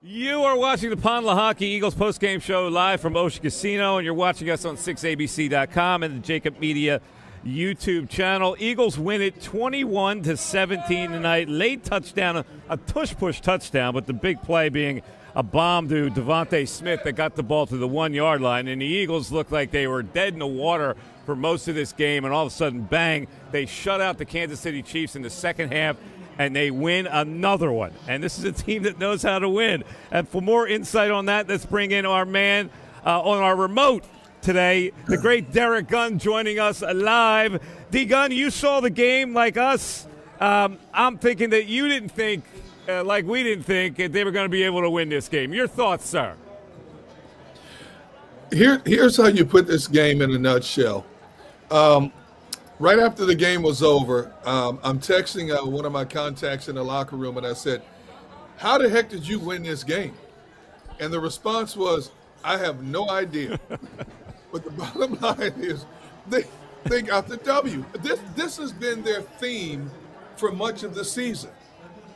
You are watching the Lehocky Eagles postgame show live from Ocean Casino, and you're watching us on 6abc.com and the JAKIB Media YouTube channel. Eagles win it 21-17 tonight. Late touchdown, a tush-push touchdown, but the big play being a bomb to Devontae Smith that got the ball to the 1-yard line, and the Eagles looked like they were dead in the water for most of this game, and all of a sudden, bang, they shut out the Kansas City Chiefs in the second half, and they win another one. And this is a team that knows how to win. And for more insight on that, let's bring in our man on our remote today, the great Derrick Gunn, joining us live. D. Gunn, you saw the game like us. I'm thinking that you didn't think, like we didn't think, that they were going to be able to win this game. Your thoughts, sir? Here's how you put this game in a nutshell. Right after the game was over, I'm texting one of my contacts in the locker room, and I said, "How the heck did you win this game?" And the response was, "I have no idea." But the bottom line is they got the W. This has been their theme for much of the season.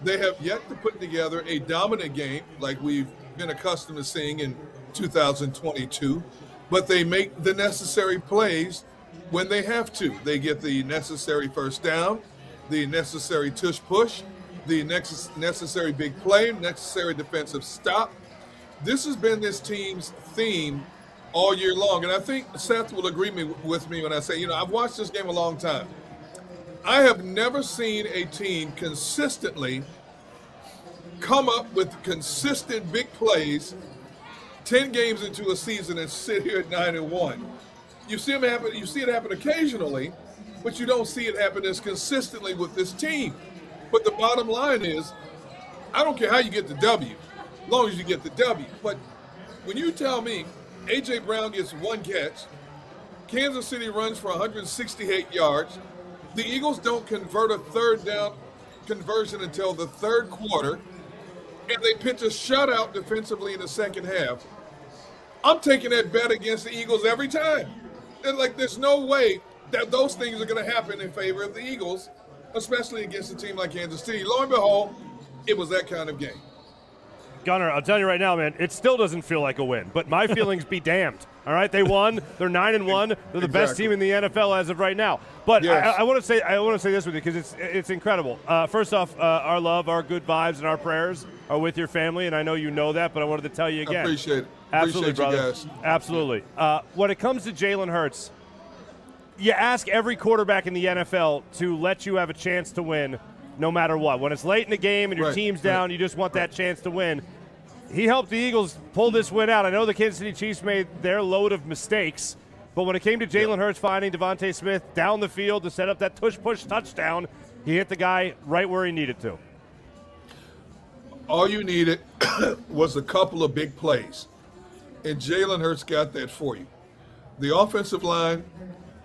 They have yet to put together a dominant game like we've been accustomed to seeing in 2022, but they make the necessary plays when they have to. They get the necessary first down, the necessary tush push, the necessary big play, necessary defensive stop. This has been this team's theme all year long. And I think Seth will agree with me when I say, I've watched this game a long time. I have never seen a team consistently come up with consistent big plays 10 games into a season and sit here at 9-1. You see it happen occasionally, but you don't see it happen as consistently with this team. But the bottom line is, I don't care how you get the W, as long as you get the W. But when you tell me A.J. Brown gets one catch, Kansas City runs for 168 yards, the Eagles don't convert a third down conversion until the third quarter, and they pitch a shutout defensively in the second half, I'm taking that bet against the Eagles every time. And there's no way that those things are going to happen in favor of the Eagles, especially against a team like Kansas City. Lo and behold, it was that kind of game. Gunner, I'll tell you right now, man, it still doesn't feel like a win, but my feelings be damned. All right, they won. They're 9-1. They're the best team in the NFL as of right now. But yes. I want to say this with you because it's incredible. First off, our love, our good vibes, and our prayers are with your family, and I know you know that, but I wanted to tell you again. I appreciate it. Absolutely, appreciate brother. You guys. Absolutely. When it comes to Jalen Hurts, you ask every quarterback in the NFL to let you have a chance to win no matter what. When it's late in the game and your team's down, you just want that chance to win. He helped the Eagles pull this win out. I know the Kansas City Chiefs made their load of mistakes, but when it came to Jalen Hurts finding Devontae Smith down the field to set up that tush-push touchdown, he hit the guy right where he needed to. All you needed was a couple of big plays, and Jalen Hurts got that for you. The offensive line,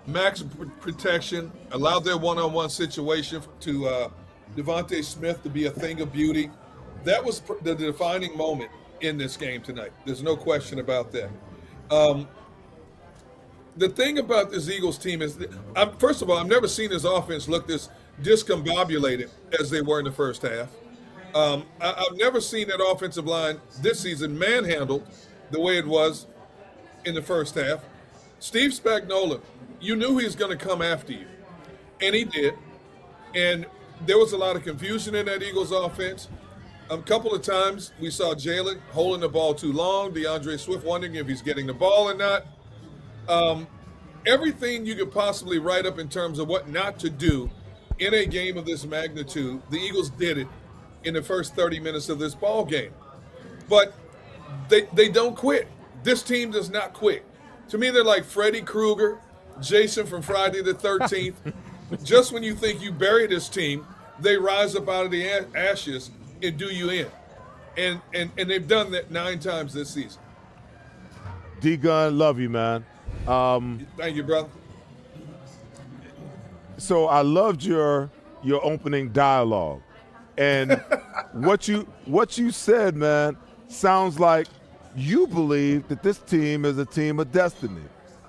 max protection, allowed their one-on-one situation to Devontae Smith to be a thing of beauty. That was the defining moment in this game tonight. There's no question about that. The thing about this Eagles team is, first of all, I've never seen this offense look this discombobulated as they were in the first half. I've never seen that offensive line this season manhandled the way it was in the first half. Steve Spagnuolo, you knew he was going to come after you, and he did. And there was a lot of confusion in that Eagles offense. A couple of times we saw Jalen holding the ball too long, DeAndre Swift wondering if he's getting the ball or not. Everything you could possibly write up in terms of what not to do in a game of this magnitude, the Eagles did it in the first 30 minutes of this ball game. But they don't quit. This team does not quit. To me, they're like Freddy Krueger, Jason from Friday the 13th. Just when you think you bury this team, they rise up out of the ashes and do you in. And they've done that 9 times this season. D-Gun, love you, man. Thank you, brother. So I loved your opening dialogue. And what you said, man, sounds like you believe that this team is a team of destiny,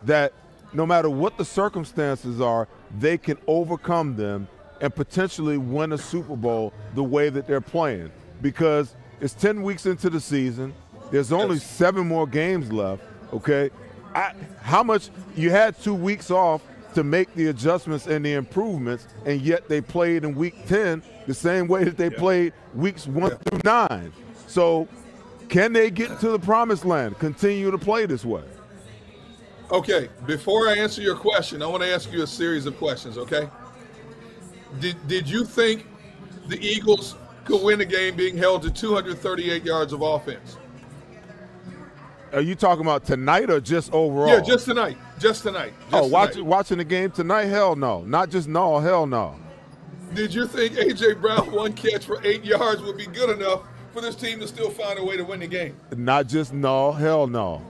that no matter what the circumstances are, they can overcome them and potentially win a Super Bowl the way that they're playing. Because It's 10 weeks into the season. There's only 7 more games left, okay? How much – you had 2 weeks off to make the adjustments and the improvements, and yet they played in Week 10 the same way that they played weeks 1 through 9. So can they get to the promised land, continue to play this way? Okay, before I answer your question, I want to ask you a series of questions, okay? Did you think the Eagles could win a game being held to 238 yards of offense? Are you talking about tonight or just overall? Yeah, just tonight. Just tonight. Watching the game tonight? Hell no. Not just no, hell no. Did you think A.J. Brown 1 catch for 8 yards would be good enough for this team to still find a way to win the game? Not just no, hell no.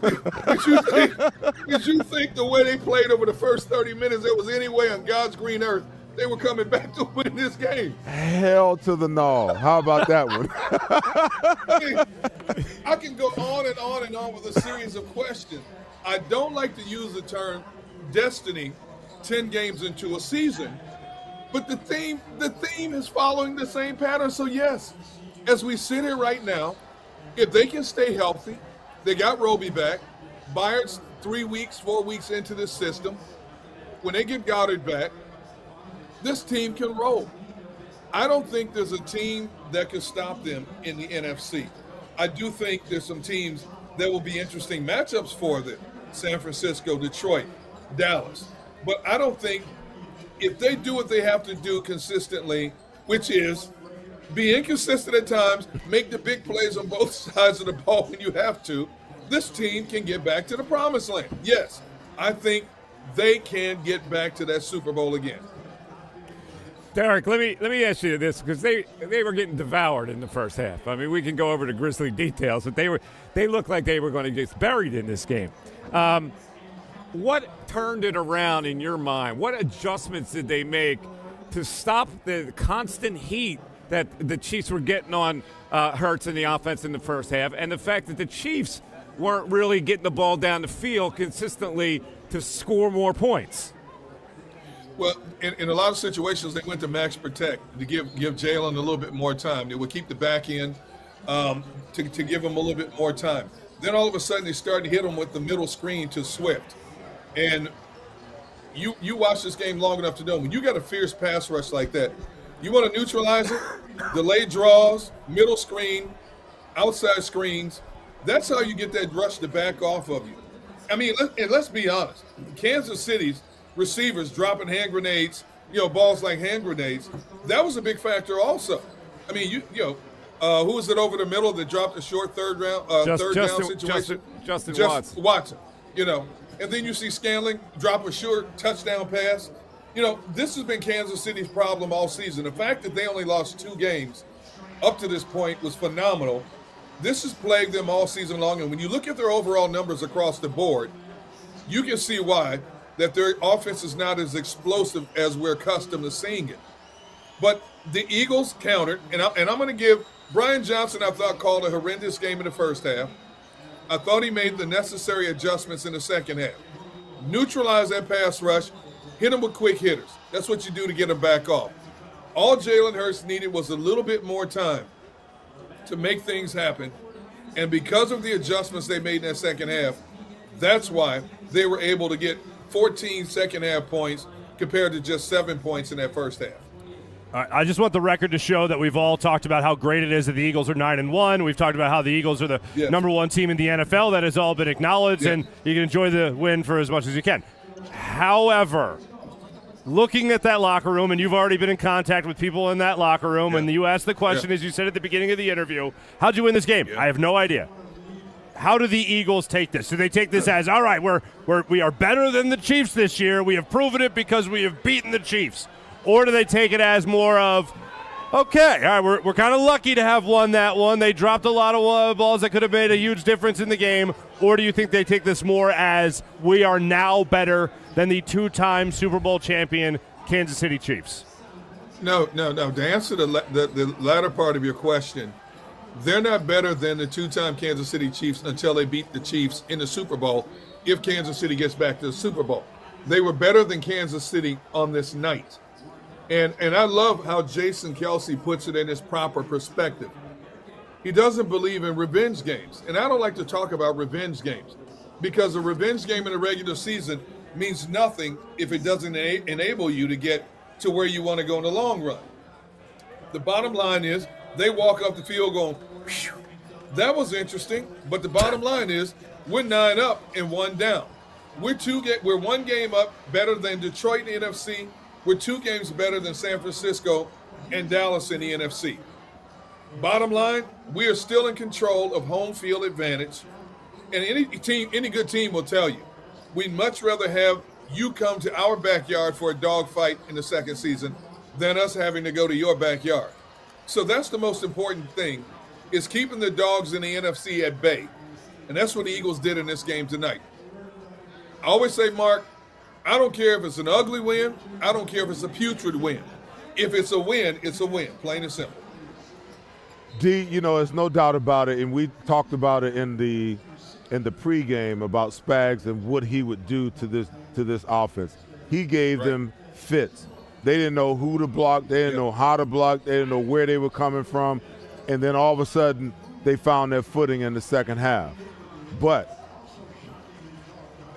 Did you think the way they played over the first 30 minutes, there was any way on God's green earth they were coming back to win this game? Hell to the no. How about that one? I can go on and on and on with a series of questions. I don't like to use the term destiny 10 games into a season, but the theme is following the same pattern. So yes, as we sit here right now, if they can stay healthy, they got Roby back. Byard's 3 weeks, 4 weeks into this system. When they get Goddard back, this team can roll. I don't think there's a team that can stop them in the NFC. I do think there's some teams that will be interesting matchups for them. San Francisco, Detroit, Dallas. But I don't think if they do what they have to do consistently, which is be inconsistent at times, make the big plays on both sides of the ball when you have to, this team can get back to the promised land. Yes, I think they can get back to that Super Bowl again. Derrick, let me ask you this, because they were getting devoured in the first half. I mean, we can go over the grisly details, but they looked like they were going to get buried in this game. What turned it around in your mind? What adjustments did they make to stop the constant heat that the Chiefs were getting on Hurts in the offense in the first half, and the fact that the Chiefs weren't really getting the ball down the field consistently to score more points? Well, in a lot of situations, they went to max protect to give Jalen a little bit more time. They would keep the back end to give him a little bit more time. Then all of a sudden, they started to hit him with the middle screen to Swift. And you watch this game long enough to know when you got a fierce pass rush like that, you want to neutralize it, delayed draws, middle screen, outside screens. That's how you get that rush to back off of you. I mean, let's be honest. Kansas City's receivers dropping hand grenades, balls like hand grenades, that was a big factor also. I mean, who was it over the middle that dropped a short third down situation? Justin Watson. And then you see Scanlon drop a short touchdown pass. This has been Kansas City's problem all season. The fact that they only lost 2 games up to this point was phenomenal. This has plagued them all season long. And when you look at their overall numbers across the board, you can see why that their offense is not as explosive as we're accustomed to seeing it. But the Eagles countered, and I'm going to give Brian Johnson, I thought, called a horrendous game in the first half. I thought he made the necessary adjustments in the second half. Neutralize that pass rush, hit them with quick hitters. That's what you do to get them back off. All Jalen Hurts needed was a little bit more time to make things happen. And because of the adjustments they made in that second half, that's why they were able to get 14 second half points compared to just 7 points in that first half. All right, I just want the record to show that we've all talked about how great it is that the Eagles are 9-1. We've talked about how the Eagles are the number 1 team in the NFL. That has all been acknowledged, and you can enjoy the win for as much as you can. However, looking at that locker room, and you've already been in contact with people in that locker room, and you asked the question, as you said at the beginning of the interview, how'd you win this game? I have no idea. How do the Eagles take this? Do they take this as, all right, we are better than the Chiefs this year. We have proven it because we have beaten the Chiefs. Or do they take it as more of, okay, all right, we're kind of lucky to have won that one. They dropped a lot of balls that could have made a huge difference in the game. Or do you think they take this more as we are now better than the 2-time Super Bowl champion Kansas City Chiefs? No. To answer the latter part of your question, they're not better than the 2-time Kansas City Chiefs until they beat the Chiefs in the Super Bowl, if Kansas City gets back to the Super Bowl. They were better than Kansas City on this night. And I love how Jason Kelsey puts it in his proper perspective. He doesn't believe in revenge games. And I don't like to talk about revenge games because a revenge game in the regular season means nothing if it doesn't enable you to get to where you want to go in the long run. The bottom line is they walk up the field going, phew. That was interesting. But the bottom line is we're 9 up and 1 down. We're 1 game up better than Detroit in the NFC. We're 2 games better than San Francisco and Dallas in the NFC. Bottom line, we are still in control of home field advantage. And any good team will tell you, we'd much rather have you come to our backyard for a dogfight in the second season than us having to go to your backyard. So that's the most important thing, is keeping the dogs in the NFC at bay. And that's what the Eagles did in this game tonight. I always say, Mark, I don't care if it's an ugly win. I don't care if it's a putrid win. If it's a win, it's a win, plain and simple. D, there's no doubt about it, and we talked about it in the pregame about Spags and what he would do to this offense. He gave them fits. They didn't know who to block. They didn't know how to block. They didn't know where they were coming from. And then all of a sudden, they found their footing in the second half.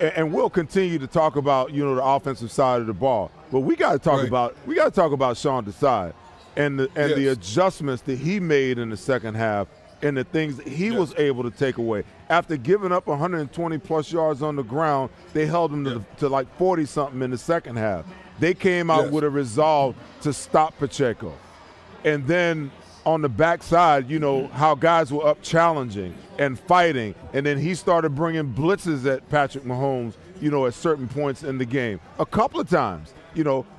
And we'll continue to talk about, the offensive side of the ball. But we got to talk about Sean Desai and the adjustments that he made in the second half and the things that he was able to take away. After giving up 120-plus yards on the ground, they held him to like 40-something in the second half. They came out with a resolve to stop Pacheco. And then on the backside, how guys were up challenging and fighting. And then he started bringing blitzes at Patrick Mahomes, at certain points in the game. A couple of times,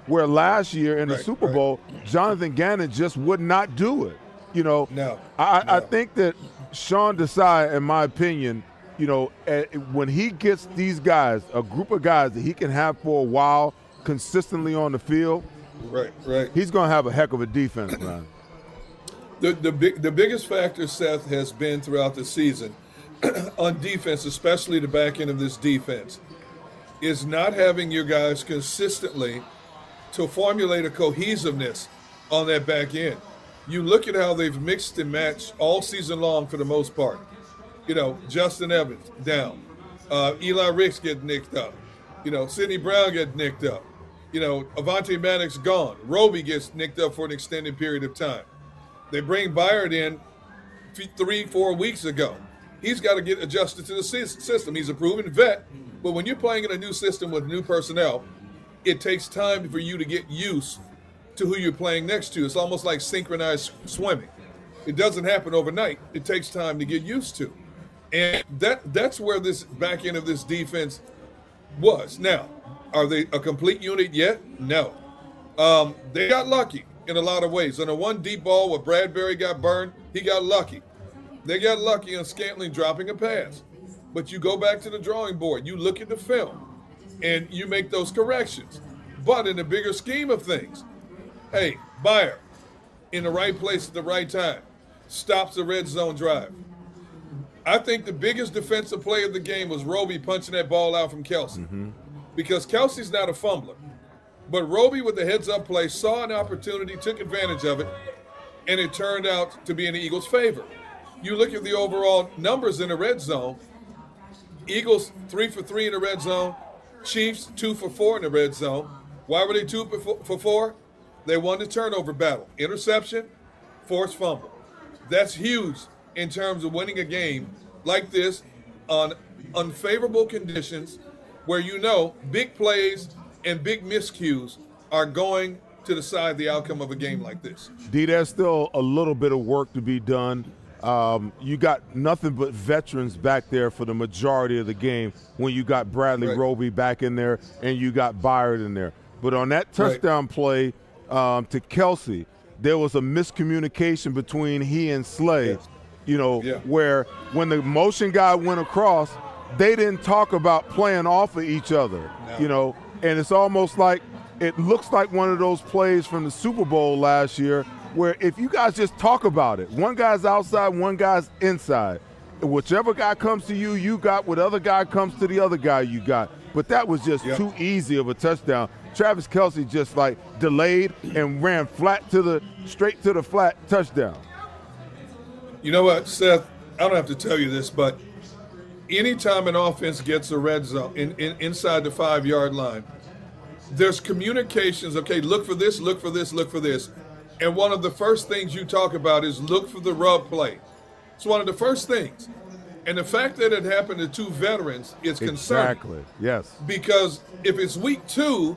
where last year in the Super Bowl, Jonathan Gannon just would not do it. I think that Sean Desai, in my opinion, when he gets these guys, a group of guys that he can have for a while consistently on the field, he's going to have a heck of a defense, man. The biggest factor, Seth, has been throughout the season on defense, especially the back end of this defense, is not having your guys consistently to formulate a cohesiveness on that back end. You look at how they've mixed and matched all season long for the most part. Justin Evans down. Eli Ricks get nicked up. Sidney Brown get nicked up. Avonte Maddox gone. Roby gets nicked up for an extended period of time. They bring Byard in 3-4 weeks ago. He's got to get adjusted to the system. He's a proven vet, but when you're playing in a new system with new personnel, it takes time for you to get used to who you're playing next to. It's almost like synchronized swimming. It doesn't happen overnight. It takes time to get used to. And that's where this back end of this defense was. Now, are they a complete unit yet? No. They got lucky in a lot of ways. On the one deep ball where Bradbury got burned, he got lucky. They got lucky on Scantling dropping a pass. But you go back to the drawing board. You look at the film, and you make those corrections. But in the bigger scheme of things, hey, Byard, in the right place at the right time, stops the red zone drive. I think the biggest defensive play of the game was Roby punching that ball out from Kelsey. Because Kelsey's not a fumbler. But Roby, with the heads-up play, saw an opportunity, took advantage of it, and it turned out to be in the Eagles' favor. You look at the overall numbers in the red zone, Eagles 3 for 3 in the red zone, Chiefs 2 for 4 in the red zone. Why were they 2 for 4? They won the turnover battle. Interception, forced fumble. That's huge in terms of winning a game like this on unfavorable conditions where big plays and big miscues are going to decide the outcome of a game like this. D, there's still a little bit of work to be done. You got nothing but veterans back there for the majority of the game when you got Bradley Roby back in there and you got Byard in there. But on that touchdown play to Kelsey, there was a miscommunication between he and Slay, where when the motion guy went across, they didn't talk about playing off of each other, and it's almost like it looks like one of those plays from the Super Bowl last year where if you guys just talk about it, one guy's outside, one guy's inside. Whichever guy comes to you, you got. Whatever guy comes to the other guy, you got. But that was just too easy of a touchdown. Travis Kelce just delayed and ran straight to the flat touchdown. You know what, Seth? I don't have to tell you this, but anytime an offense gets a red zone inside the 5-yard line, there's communications. Okay, look for this, look for this, look for this. And one of the first things you talk about is look for the rub play. It's one of the first things. And the fact that it happened to 2 veterans is concerning. Exactly, yes. Because if it's week 2,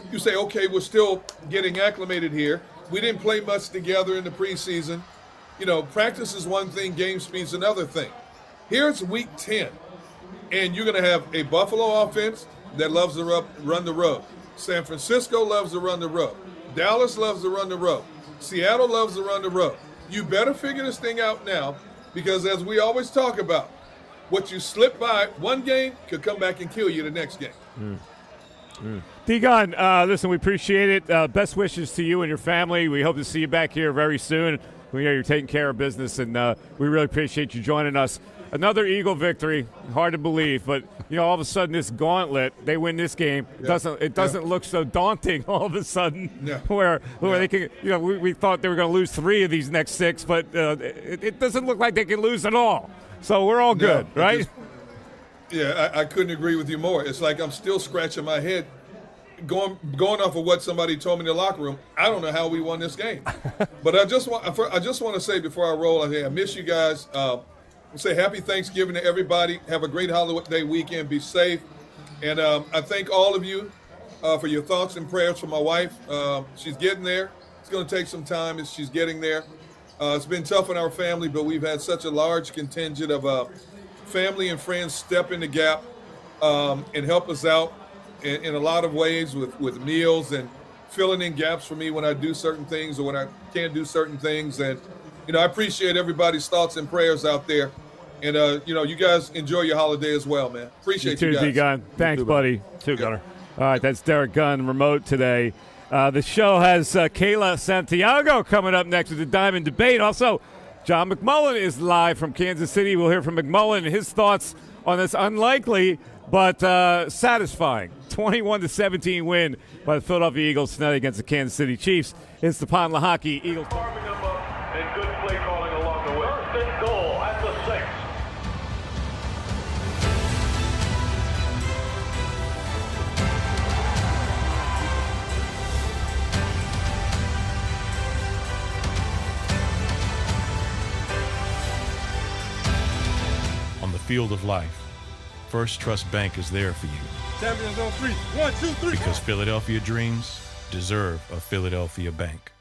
you say, okay, we're still getting acclimated here. We didn't play much together in the preseason. You know, practice is one thing, game speed's another thing. Here it's week 10, and you're going to have a Buffalo offense that loves to run the rub. San Francisco loves to run the rub. Dallas loves to run the rub. Seattle loves to run the rub. You better figure this thing out now, because as we always talk about, what you slip by one game could come back and kill you the next game. D-Gun, listen, we appreciate it. Best wishes to you and your family. We hope to see you back here very soon. We know you're taking care of business, and we really appreciate you joining us. Another Eagle victory. Hard to believe, but you know, all of a sudden this gauntlet, they win this game. It doesn't look so daunting all of a sudden. Where they can, you know, we thought they were going to lose 3 of these next 6, but it doesn't look like they can lose at all. So we're all good, right? I couldn't agree with you more. It's like I'm still scratching my head, going off of what somebody told me in the locker room. I don't know how we won this game, but I just want to say before I roll, I miss you guys. Say happy Thanksgiving to everybody. Have a great holiday weekend. Be safe, and I thank all of you for your thoughts and prayers for my wife. She's getting there. It's going to take some time as she's getting there. It's been tough in our family, but we've had such a large contingent of family and friends step in the gap and help us out in a lot of ways with meals and filling in gaps for me when I do certain things or when I can't do certain things. And, you know, I appreciate everybody's thoughts and prayers out there. And, you know, you guys enjoy your holiday as well, man. Appreciate you guys. D-Gun. Thanks, buddy. Too, Gunner. All right, that's Derrick Gunn, remote today. The show has Kayla Santiago coming up next with the Diamond Debate. Also, John McMullen is live from Kansas City. We'll hear from McMullen and his thoughts on this unlikely but satisfying 21-17 win by the Philadelphia Eagles tonight against the Kansas City Chiefs. It's the Lehocky Eagles. Farming them up and good play calling along the way. First and goal at the 6. On the field of life, First Trust Bank is there for you. Champions on 3. 1, 2, 3. Because Philadelphia dreams deserve a Philadelphia bank.